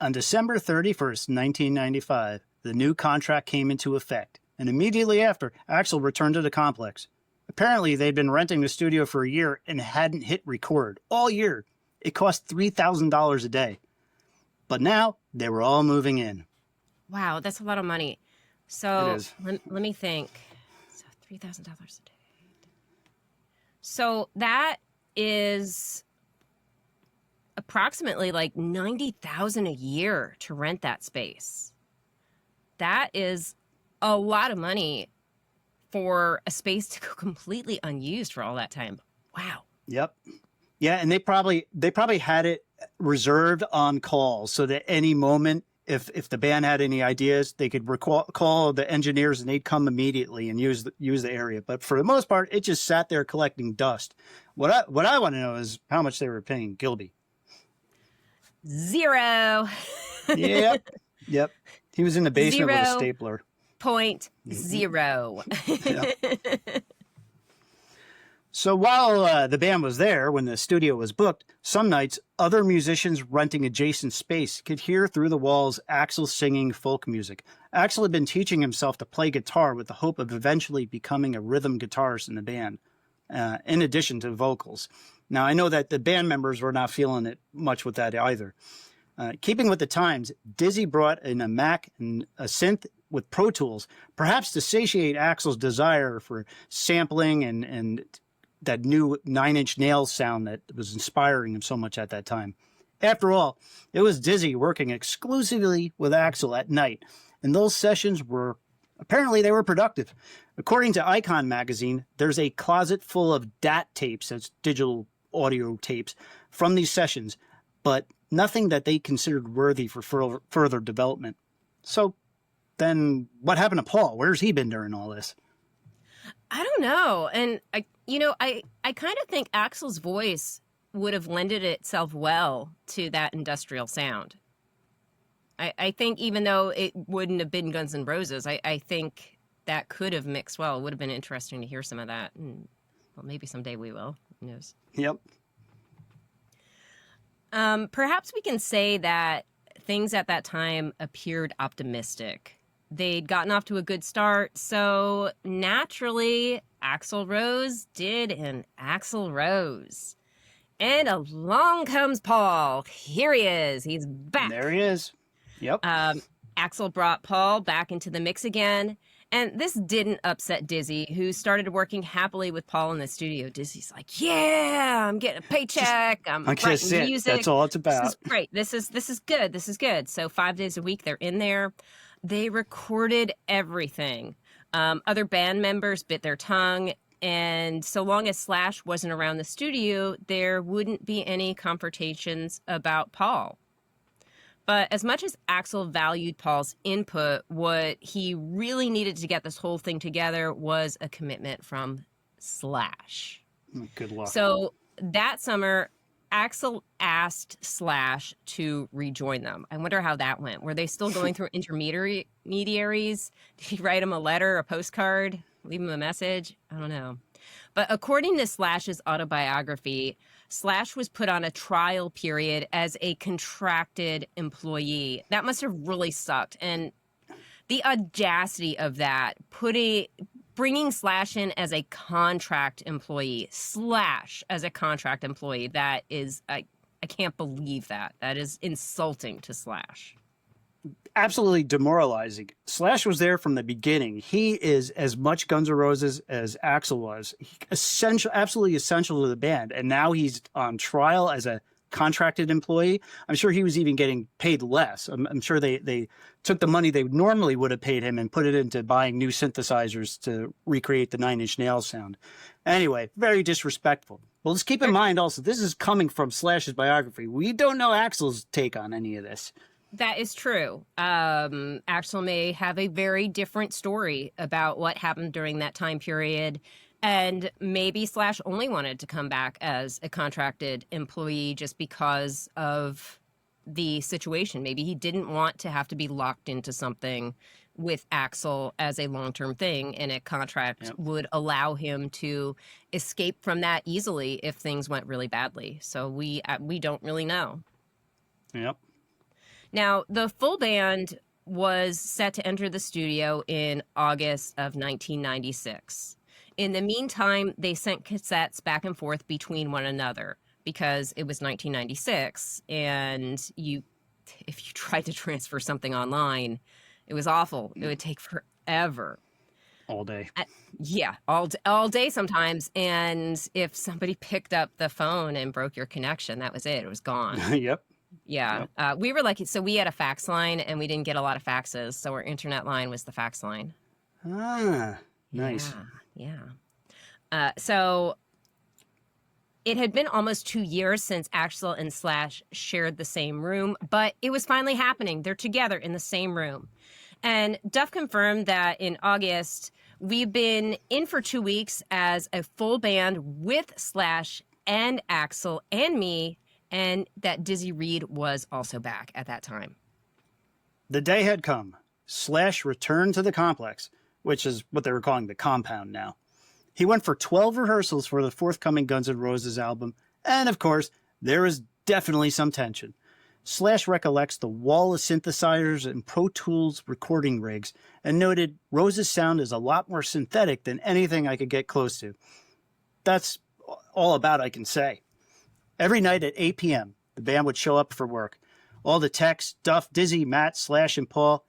On December 31st, 1995, the new contract came into effect, and immediately after, Axl returned to the complex. Apparently, they'd been renting the studio for a year and hadn't hit record all year. It cost $3,000 a day. But now, they were all moving in. Wow, that's a lot of money. It So is. let me think. So $3,000 a day. So that is approximately like $90,000 a year to rent that space. That is a lot of money for a space to go completely unused for all that time. Wow. Yep. Yeah, and they probably had it reserved on call so that any moment, if the band had any ideas, they could call the engineers and they'd come immediately and use the area. But for the most part, it just sat there collecting dust. What I want to know is how much they were paying Gilby. Zero. Yep. He was in the basement with a stapler. 0.0. Yep. So while the band was there, when the studio was booked, some nights other musicians renting adjacent space could hear through the walls Axl singing folk music. Axl had been teaching himself to play guitar with the hope of eventually becoming a rhythm guitarist in the band, in addition to vocals. Now, I know that the band members were not feeling it much with that either. Keeping with the times, Dizzy brought in a Mac and a synth with Pro Tools, perhaps to satiate Axl's desire for sampling and that new Nine Inch Nails sound that was inspiring him so much at that time. After all, it was Dizzy working exclusively with Axl at night, and those sessions were productive. According to Icon magazine, there's a closet full of DAT tapes, that's digital audio tapes, from these sessions, but nothing that they considered worthy for further development. So then what happened to Paul? Where's he been during all this? I don't know. And I kind of think Axl's voice would have lended itself well to that industrial sound. I think even though it wouldn't have been Guns N' Roses, I think that could have mixed well. It would have been interesting to hear some of that. And, well, maybe someday we will. Who knows? Yep. Perhaps we can say that things at that time appeared optimistic. They'd gotten off to a good start, so naturally, Axl Rose did an Axl Rose. And along comes Paul. Here he is. He's back. There he is. Yep. Axl brought Paul back into the mix again. And this didn't upset Dizzy, who started working happily with Paul in the studio. Dizzy's like, yeah, I'm getting a paycheck. I'm writing music. That's all it's about. This is great. This is good. This is good. So 5 days a week, they're in there. They recorded everything. Other band members bit their tongue. And so long as Slash wasn't around the studio, there wouldn't be any confrontations about Paul. But as much as Axl valued Paul's input, what he really needed to get this whole thing together was a commitment from Slash. Good luck. So that summer, Axl asked Slash to rejoin them. I wonder how that went. Were they still going through intermediaries? Did he write him a letter, a postcard, leave him a message? I don't know. But according to Slash's autobiography, Slash was put on a trial period as a contracted employee. That must have really sucked. And the audacity of that, bringing Slash in as a contract employee, Slash as a contract employee, that is, I can't believe that. That is insulting to Slash. Absolutely demoralizing. Slash was there from the beginning. He is as much Guns N' Roses as Axl was. Absolutely essential to the band. And now he's on trial as a contracted employee. I'm sure he was even getting paid less. I'm sure they took the money they normally would have paid him and put it into buying new synthesizers to recreate the Nine Inch Nails sound. Anyway, very disrespectful. Well, let's keep in mind also, this is coming from Slash's biography. We don't know Axl's take on any of this. That is true. Axl may have a very different story about what happened during that time period. And maybe Slash only wanted to come back as a contracted employee just because of the situation. Maybe he didn't want to have to be locked into something with Axl as a long-term thing, and a contract would allow him to escape from that easily if things went really badly. So we don't really know. Yep. Now, the full band was set to enter the studio in August of 1996. In the meantime, they sent cassettes back and forth between one another because it was 1996, and if you tried to transfer something online, it was awful. It would take forever. All day. Yeah, all day sometimes. And if somebody picked up the phone and broke your connection, that was it. It was gone. Yep. Yeah. Yep. We were lucky. So we had a fax line, and we didn't get a lot of faxes. So our internet line was the fax line. Ah, nice. Yeah. So it had been almost 2 years since Axl and Slash shared the same room, but it was finally happening. They're together in the same room. And Duff confirmed that in August, we've been in for 2 weeks as a full band with Slash and Axl and me, and that Dizzy Reed was also back at that time. The day had come. Slash returned to the complex, which is what they were calling the compound now. He went for 12 rehearsals for the forthcoming Guns N' Roses album, and of course, there was definitely some tension. Slash recollects the wall of synthesizers and Pro Tools recording rigs and noted Rose's sound is a lot more synthetic than anything I could get close to. That's all about I can say. Every night at 8 p.m., the band would show up for work. All the techs, Duff, Dizzy, Matt, Slash, and Paul.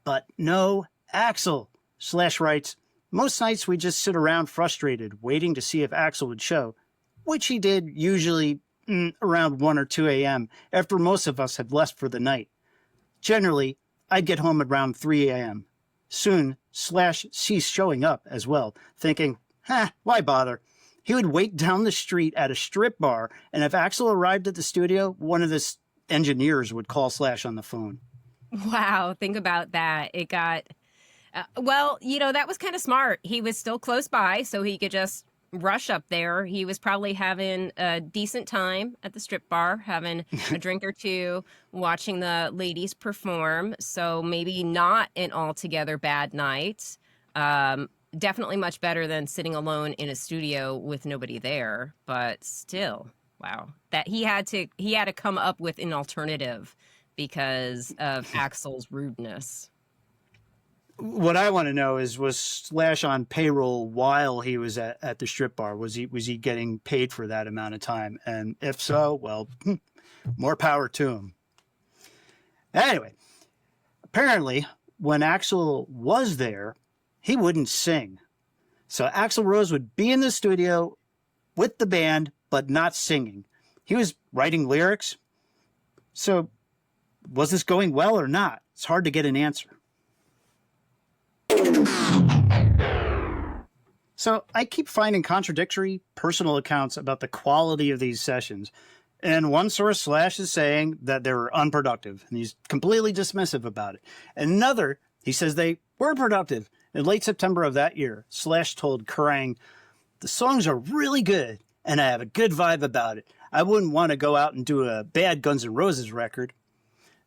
But no Axl. Slash writes, most nights we just sit around frustrated, waiting to see if Axl would show, which he did usually around 1 or 2 a.m. after most of us had left for the night. Generally, I'd get home around 3 a.m. Soon, Slash ceased showing up as well, thinking, why bother? He would wait down the street at a strip bar, and if Axl arrived at the studio, one of the engineers would call Slash on the phone. Wow, think about that. It got... well, that was kind of smart. He was still close by, so he could just rush up there. He was probably having a decent time at the strip bar, having a drink or two, watching the ladies perform. So maybe not an altogether bad night. Definitely much better than sitting alone in a studio with nobody there. But still, wow, that he had to come up with an alternative because of Axl's rudeness. What I want to know is, was Slash on payroll while he was at the strip bar? Was he getting paid for that amount of time? And if so, well, more power to him. Anyway, apparently when Axl was there, he wouldn't sing. So Axl Rose would be in the studio with the band, but not singing. He was writing lyrics. So was this going well or not? It's hard to get an answer. So I keep finding contradictory personal accounts about the quality of these sessions. And one source, Slash, is saying that they were unproductive, and he's completely dismissive about it. Another, he says they were productive. In late September of that year, Slash told Kerrang, the songs are really good, and I have a good vibe about it. I wouldn't want to go out and do a bad Guns N' Roses record.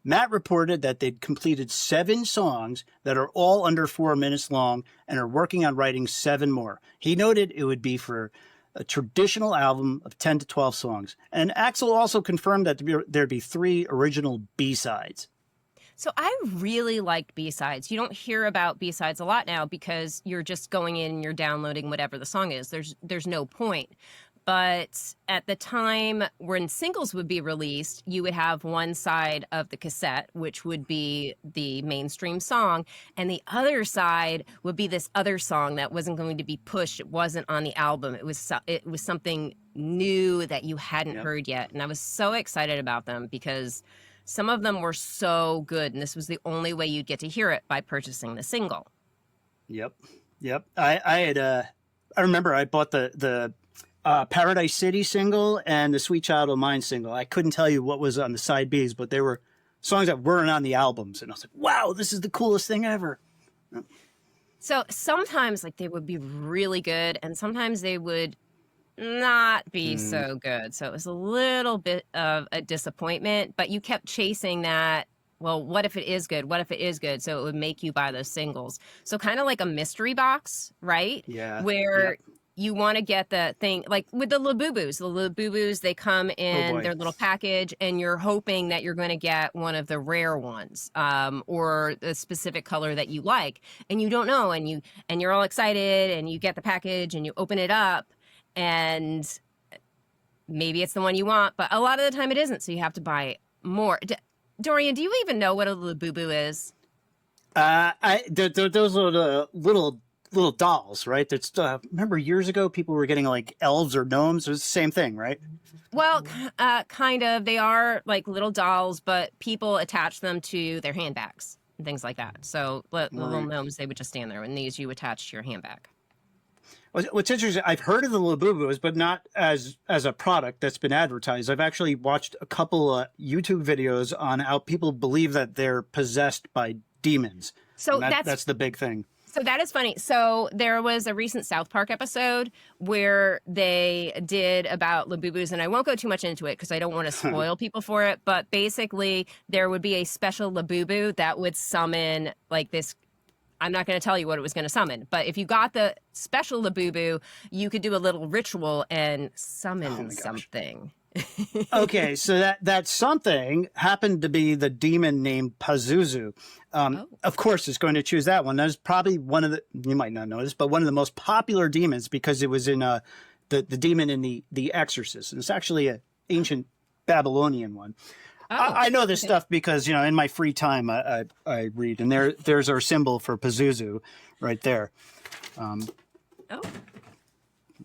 Matt reported that they'd completed 7 songs that are all under 4 minutes long and are working on writing 7 more. He noted it would be for a traditional album of 10 to 12 songs. And Axl also confirmed that there'd be 3 original B-sides. So I really liked B-sides. You don't hear about B-sides a lot now because you're just going in and you're downloading whatever the song is. There's no point. But at the time when singles would be released, you would have one side of the cassette, which would be the mainstream song, and the other side would be this other song that wasn't going to be pushed. It wasn't on the album. It was something new that you hadn't heard yet. And I was so excited about them because some of them were so good, and this was the only way you'd get to hear it, by purchasing the single. Yep. I remember I bought the Paradise City single and the Sweet Child O' Mine single. I couldn't tell you what was on the side Bs, but they were songs that weren't on the albums. And I was like, wow, this is the coolest thing ever. So sometimes they would be really good, and sometimes they would not be so good. So it was a little bit of a disappointment, but you kept chasing that. Well, what if it is good? What if it is good? So it would make you buy those singles. So kind of like a mystery box, right? Yeah. Where you want to get the thing like with the Labubus. The Labubus, they come in their little package, and you're hoping that you're going to get one of the rare ones, or the specific color that you like, and you don't know, and you're all excited, and you get the package, and you open it up, and maybe it's the one you want, but a lot of the time it isn't, so you have to buy more. Dorian, do you even know what a Labubu is? Those are the little dolls, right? That's remember years ago people were getting like elves or gnomes. It was the same thing, right? Well, kind of. They are like little dolls, but people attach them to their handbags and things like that. So the little gnomes, they would just stand there, and these you attach to your handbag. What's interesting, I've heard of the Labubus, but not as a product that's been advertised. I've actually watched a couple YouTube videos on how people believe that they're possessed by demons. So that's the big thing. So that is funny. So there was a recent South Park episode where they did about Labubus, and I won't go too much into it because I don't want to spoil people for it. But basically, there would be a special Labubu that would summon like this. I'm not going to tell you what it was going to summon, but if you got the special Labubu, you could do a little ritual and summon something. Okay, so that something happened to be the demon named Pazuzu. Of course, it's going to choose that one. That's probably one of the, you might not know this, but one of the most popular demons because it was in the demon in the Exorcist. And it's actually an ancient Babylonian one. I know this stuff because, in my free time, I read, and there's our symbol for Pazuzu right there.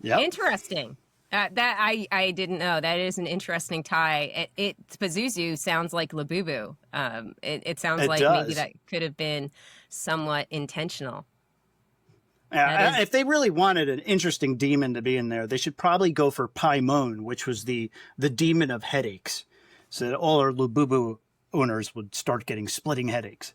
Yeah. Interesting. That I didn't know. That is an interesting tie. Pazuzu sounds like Labubu. It sounds like maybe that could have been somewhat intentional. If they really wanted an interesting demon to be in there, they should probably go for Paimon, which was the demon of headaches, so that all our Labubu owners would start getting splitting headaches.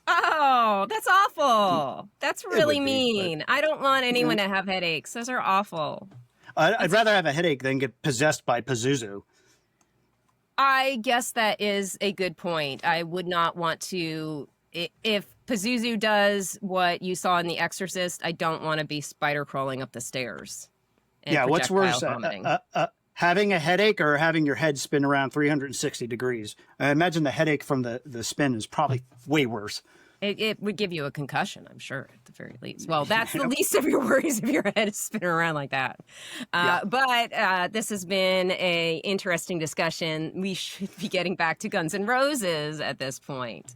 Oh, that's awful. That's really mean. I don't want anyone to have headaches. Those are awful. I'd rather have a headache than get possessed by Pazuzu. I guess that is a good point. I would not want to. If Pazuzu does what you saw in The Exorcist, I don't want to be spider crawling up the stairs. Yeah, what's worse, having a headache or having your head spin around 360 degrees? I imagine the headache from the spin is probably way worse. It would give you a concussion, I'm sure, at the very least. Well, that's the least of your worries if your head is spinning around like that. But this has been an interesting discussion. We should be getting back to Guns N' Roses at this point.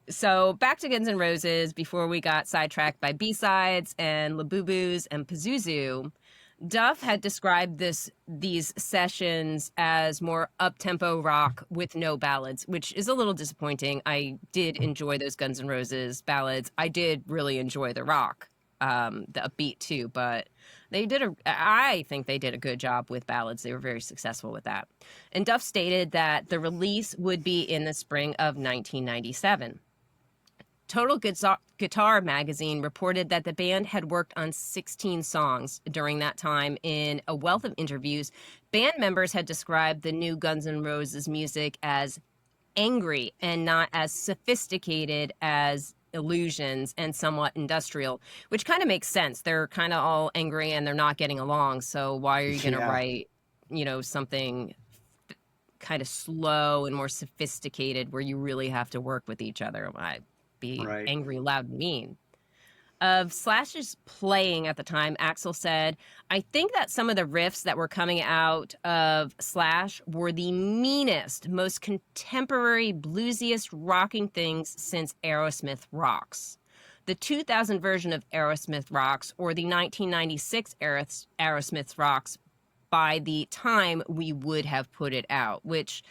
So back to Guns N' Roses before we got sidetracked by B-sides and Labubus and Pazuzu. Duff had described these sessions as more up-tempo rock with no ballads, which is a little disappointing. I did enjoy those Guns N' Roses ballads. I did really enjoy the rock, the upbeat too, but I think they did a good job with ballads. They were very successful with that. And Duff stated that the release would be in the spring of 1997. Total Guitar magazine reported that the band had worked on 16 songs during that time. In a wealth of interviews, band members had described the new Guns N' Roses music as angry and not as sophisticated as Illusions and somewhat industrial, which kind of makes sense. They're kind of all angry and they're not getting along. So why are you going to write, something kind of slow and more sophisticated where you really have to work with each other? Be angry, loud, and mean. Of Slash's playing at the time, Axl said, "I think that some of the riffs that were coming out of Slash were the meanest, most contemporary, bluesiest rocking things since Aerosmith Rocks. The 2000 version of Aerosmith Rocks, or the 1996 Aerosmith Rocks, by the time we would have put it out," which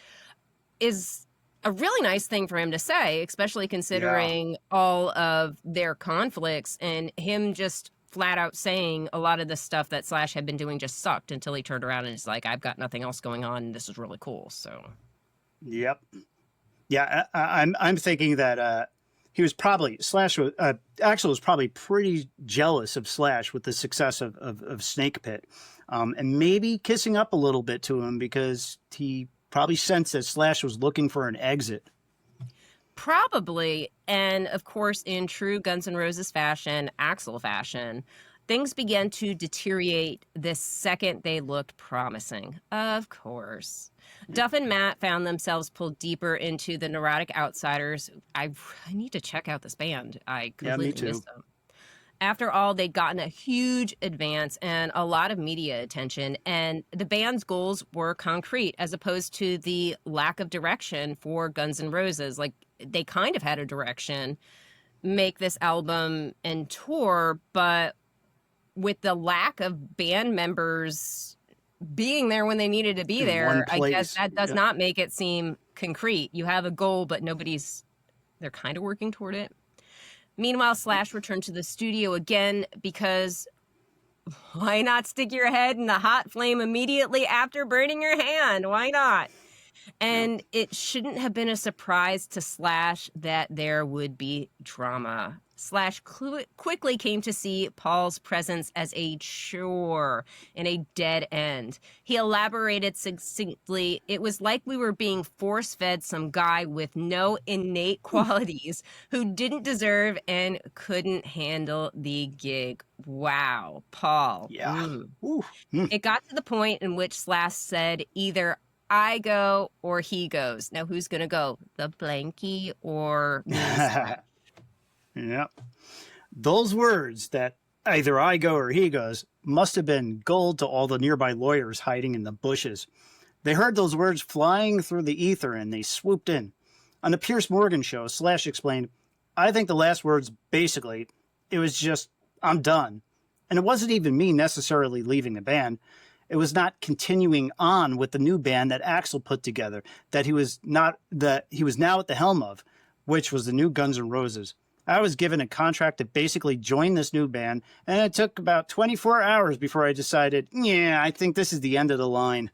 is a really nice thing for him to say, especially considering all of their conflicts and him just flat out saying a lot of the stuff that Slash had been doing just sucked until he turned around and is like, I've got nothing else going on and this is really cool. So, yep. Yeah, I'm thinking that he was probably, Axl was probably pretty jealous of Slash with the success of Snake Pit, and maybe kissing up a little bit to him because he probably sensed that Slash was looking for an exit. Probably. And of course, in true Guns N' Roses fashion, Axl fashion, Things began to deteriorate the second they looked promising. Of course. Duff and Matt found themselves pulled deeper into the Neurotic Outsiders. I need to check out this band. I Yeah, me completely too. missed them. After all, they'd gotten a huge advance and a lot of media attention, and the band's goals were concrete as opposed to the lack of direction for Guns N' Roses. Like, they kind of had a direction, make this album and tour, but with the lack of band members being there when they needed to be In there, one I guess place. that does Yeah. not make it seem concrete. You have a goal, but they're kind of working toward it. Meanwhile, Slash returned to the studio again because why not stick your head in the hot flame immediately after burning your hand? Why not? And it shouldn't have been a surprise to Slash that there would be drama. Slash quickly came to see Paul's presence as a chore and a dead end. He elaborated succinctly, it was like we were being force-fed some guy with no innate qualities who didn't deserve and couldn't handle the gig. Wow, Paul. Yeah. Mm. It got to the point in which Slash said either I go or he goes. Now, who's going to go? The blankie or me? Yeah. Those words that either I go or he goes must have been gold to all the nearby lawyers hiding in the bushes. They heard those words flying through the ether and they swooped in. On the Piers Morgan show, Slash explained, I think the last words, basically, it was just, I'm done. And it wasn't even me necessarily leaving the band. It was not continuing on with the new band that Axl put together, that he was now at the helm of, which was the new Guns N' Roses. I was given a contract to basically join this new band, and it took about 24 hours before I decided, yeah, I think this is the end of the line.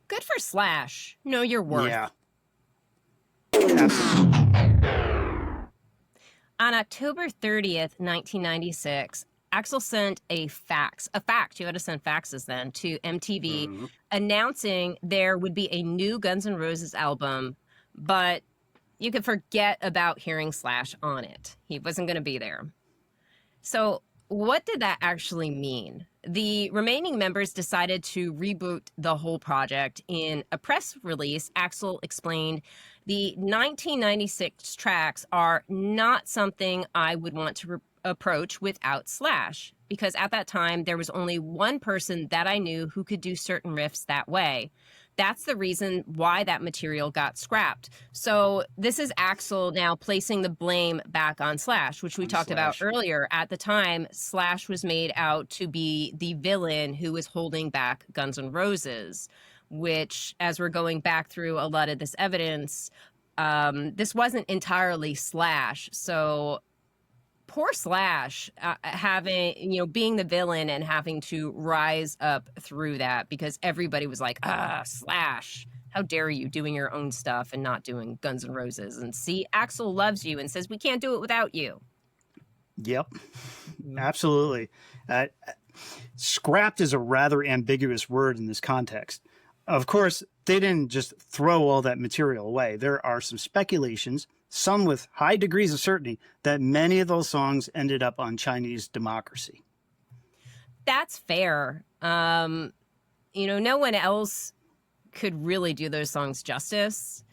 Good for Slash. Know your worth. Yeah. Absolutely. On October 30th, 1996, Axl sent a fax. You had to send faxes then to MTV, announcing there would be a new Guns N' Roses album, but you could forget about hearing Slash on it. He wasn't going to be there. So what did that actually mean? The remaining members decided to reboot the whole project. In a press release, Axl explained, the 1996 tracks are not something I would want to approach without Slash, because at that time there was only one person that I knew who could do certain riffs that way. That's the reason why that material got scrapped. So this is Axl now placing the blame back on Slash, which we talked about earlier. At the time, Slash was made out to be the villain who was holding back Guns N' Roses, which, as we're going back through a lot of this evidence, this wasn't entirely Slash. So poor Slash being the villain and having to rise up through that, because everybody was like, Slash, how dare you, doing your own stuff and not doing Guns N' Roses. And see, Axl loves you and says, we can't do it without you. Yep, absolutely. Scrapped is a rather ambiguous word in this context. Of course, they didn't just throw all that material away. There are some speculations, some with high degrees of certainty, that many of those songs ended up on Chinese Democracy. That's fair. No one else could really do those songs justice.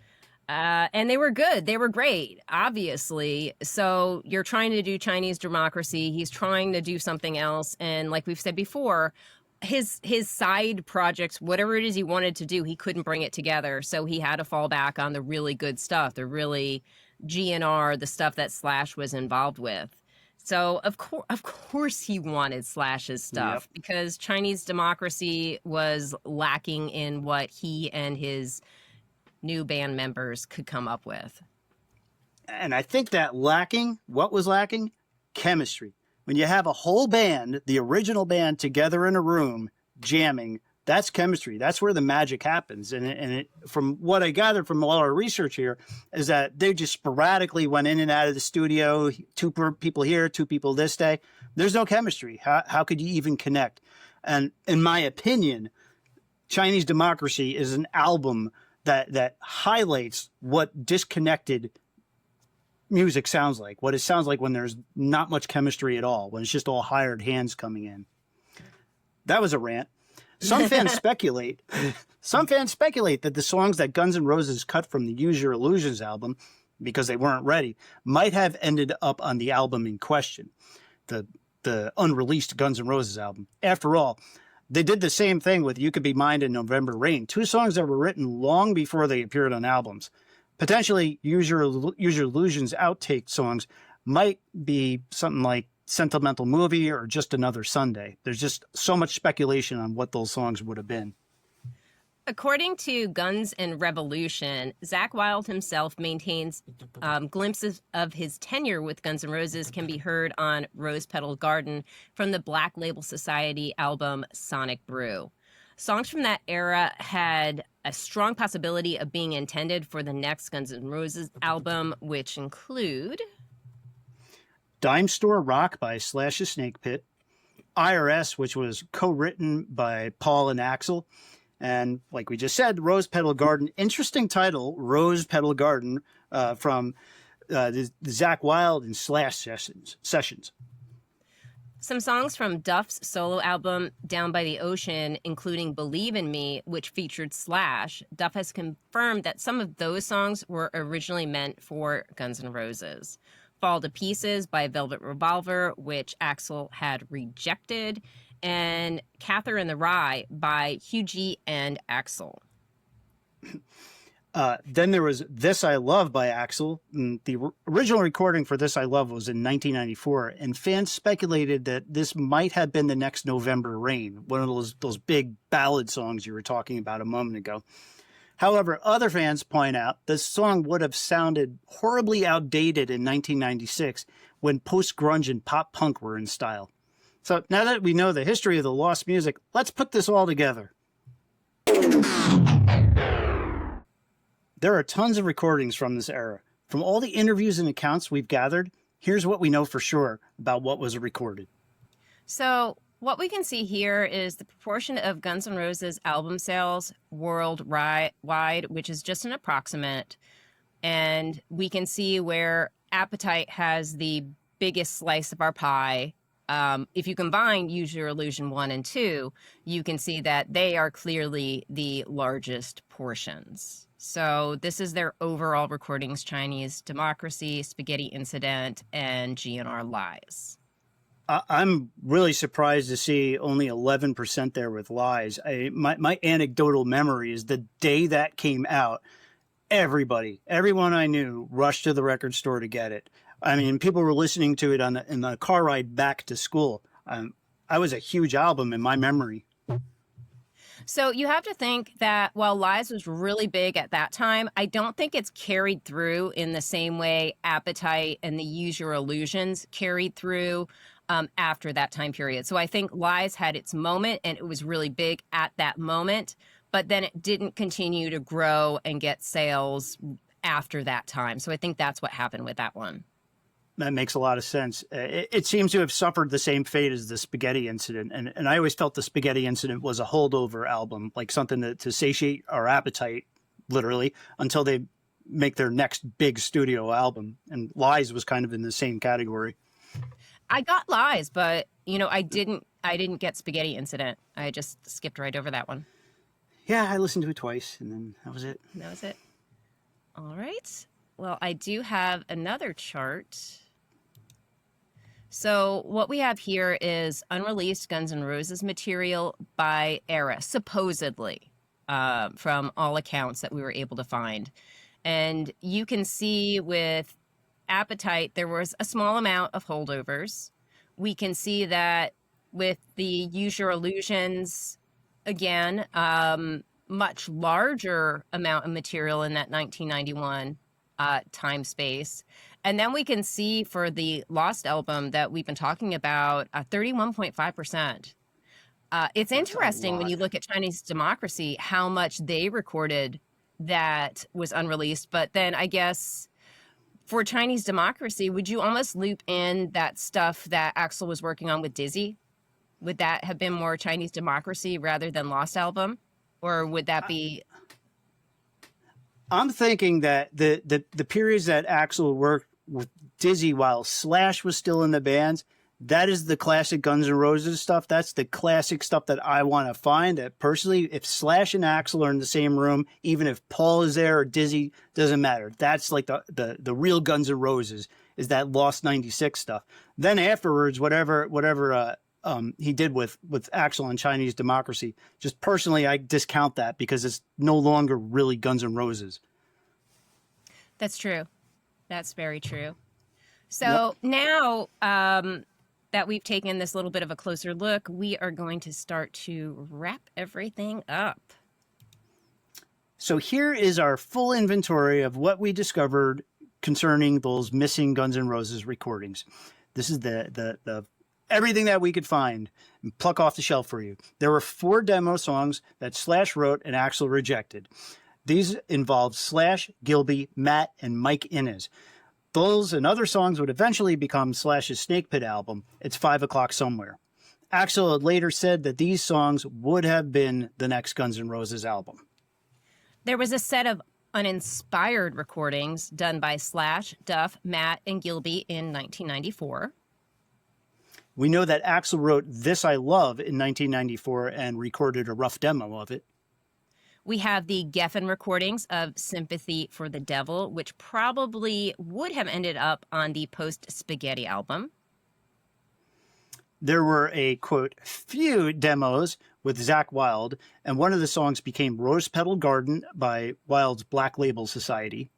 And they were good. They were great, obviously. So you're trying to do Chinese Democracy. He's trying to do something else. And like we've said before, his side projects, whatever it is he wanted to do, he couldn't bring it together. So he had to fall back on the really good stuff, the really GNR, the stuff that Slash was involved with. So of course he wanted Slash's stuff, because Chinese Democracy was lacking in what he and his new band members could come up with. And I think that what was lacking? Chemistry. When you have a whole band, the original band, together in a room jamming, that's chemistry. That's where the magic happens. And from what I gathered from all our research here, is that they just sporadically went in and out of the studio, 2 people here, 2 people this day. There's no chemistry. How could you even connect? And in my opinion, Chinese Democracy is an album that highlights what disconnected music sounds like, what it sounds like when there's not much chemistry at all, when it's just all hired hands coming in. That was a rant. Some fans speculate that the songs that Guns N' Roses cut from the Use Your Illusions album, because they weren't ready, might have ended up on the album in question, the unreleased Guns N' Roses album. After all, they did the same thing with You Could Be Mine and November Rain, two songs that were written long before they appeared on albums. Potentially, Use Your Illusions outtake songs might be something like Sentimental Movie or Just Another Sunday. There's just so much speculation on what those songs would have been. According to Guns and Revolution, Zakk Wylde himself maintains glimpses of his tenure with Guns N' Roses can be heard on Rose Petal Garden from the Black Label Society album Sonic Brew. Songs from that era had a strong possibility of being intended for the next Guns N' Roses album, which include Dime Store Rock by Slash's Snake Pit, IRS, which was co-written by Paul and Axl, and like we just said, Rose Petal Garden. Interesting title, Rose Petal Garden, from the Zakk Wylde and Slash sessions. Some songs from Duff's solo album Down by the Ocean, including Believe in Me, which featured Slash. Duff has confirmed that some of those songs were originally meant for Guns N' Roses. Fall to Pieces by Velvet Revolver, which Axl had rejected, and Cather in the Rye by Hugh G and Axl. Then there was This I Love by Axl. The original recording for This I Love was in 1994, and fans speculated that this might have been the next November Rain, one of those big ballad songs you were talking about a moment ago. However, other fans point out this song would have sounded horribly outdated in 1996 when post-grunge and pop-punk were in style. So now that we know the history of the lost music, let's put this all together. There are tons of recordings from this era. From all the interviews and accounts we've gathered, here's what we know for sure about what was recorded. So what we can see here is the proportion of Guns N' Roses album sales worldwide, which is just an approximate. And we can see where Appetite has the biggest slice of our pie. If you combine Use Your Illusion 1 and 2, you can see that they are clearly the largest portions. So this is their overall recordings: Chinese Democracy, Spaghetti Incident, and GNR Lies. I'm really surprised to see only 11% there with Lies. My anecdotal memory is the day that came out, everyone I knew rushed to the record store to get it. I mean, people were listening to it in the car ride back to school. I was a huge album in my memory. So you have to think that while Lies was really big at that time, I don't think it's carried through in the same way Appetite and the Use Your Illusions carried through after that time period. So I think Lies had its moment and it was really big at that moment, but then it didn't continue to grow and get sales after that time. So I think that's what happened with that one. That makes a lot of sense. It seems to have suffered the same fate as the Spaghetti Incident. And I always felt the Spaghetti Incident was a holdover album, like something to satiate our appetite, literally, until they make their next big studio album. And Lies was kind of in the same category. I got Lies, but, I didn't get Spaghetti Incident. I just skipped right over that one. Yeah, I listened to it twice, and then that was it. That was it. All right. Well, I do have another chart. So what we have here is unreleased Guns N' Roses material by era, supposedly, from all accounts that we were able to find. And you can see with Appetite, there was a small amount of holdovers. We can see that with the Use Your Illusions, again, much larger amount of material in that 1991 time space. And then we can see for the Lost album that we've been talking about, 31.5%. It's interesting when you look at Chinese Democracy, how much they recorded that was unreleased. But then I guess for Chinese Democracy, would you almost loop in that stuff that Axl was working on with Dizzy? Would that have been more Chinese Democracy rather than Lost album? Or would that be... I'm thinking that the periods that Axl worked with Dizzy while Slash was still in the band. That is the classic Guns N' Roses stuff. That's the classic stuff that I want to find. That personally, if Slash and Axl are in the same room, even if Paul is there or Dizzy, doesn't matter. That's like the real Guns N' Roses, is that Lost 96 stuff. Then afterwards, whatever he did with Axl and Chinese Democracy, just personally, I discount that because it's no longer really Guns N' Roses. That's true. That's very true. So now that we've taken this little bit of a closer look, we are going to start to wrap everything up. So here is our full inventory of what we discovered concerning those missing Guns N' Roses recordings. This is the everything that we could find and pluck off the shelf for you. There were 4 demo songs that Slash wrote and Axl rejected. These involved Slash, Gilby, Matt, and Mike Inez. Those and other songs would eventually become Slash's Snake Pit album, It's 5 O'Clock Somewhere. Axl had later said that these songs would have been the next Guns N' Roses album. There was a set of uninspired recordings done by Slash, Duff, Matt, and Gilby in 1994. We know that Axl wrote This I Love in 1994 and recorded a rough demo of it. We have the Geffen recordings of Sympathy for the Devil, which probably would have ended up on the Post-Spaghetti album. There were a, quote, few demos with Zakk Wylde, and one of the songs became Rose Petal Garden by Wylde's Black Label Society.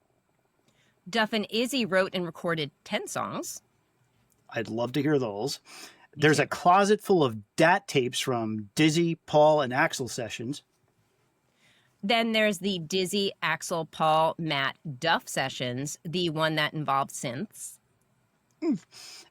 Duff and Izzy wrote and recorded 10 songs. I'd love to hear those. There's a closet full of DAT tapes from Dizzy, Paul, and Axl sessions. Then there's the Dizzy, Axl, Paul, Matt, Duff sessions, the one that involved synths.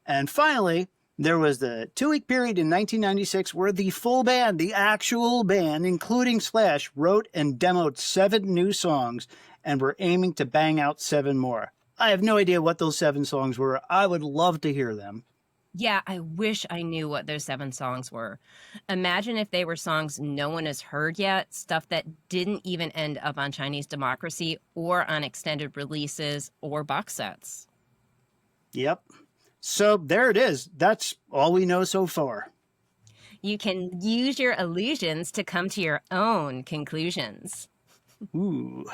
And finally, there was the 2-week period in 1996 where the full band, the actual band, including Slash, wrote and demoed 7 new songs and were aiming to bang out 7 more. I have no idea what those 7 songs were. I would love to hear them. Yeah, I wish I knew what those 7 songs were. Imagine if they were songs no one has heard yet, stuff that didn't even end up on Chinese Democracy or on extended releases or box sets. Yep. So there it is. That's all we know so far. You can use your illusions to come to your own conclusions. Ooh.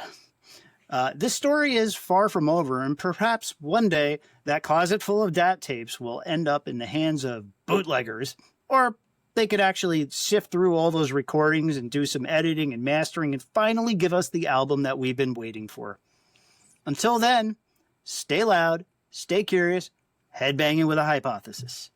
This story is far from over, and perhaps one day that closet full of DAT tapes will end up in the hands of bootleggers, or they could actually sift through all those recordings and do some editing and mastering and finally give us the album that we've been waiting for. Until then, stay loud, stay curious, headbanging with a hypothesis.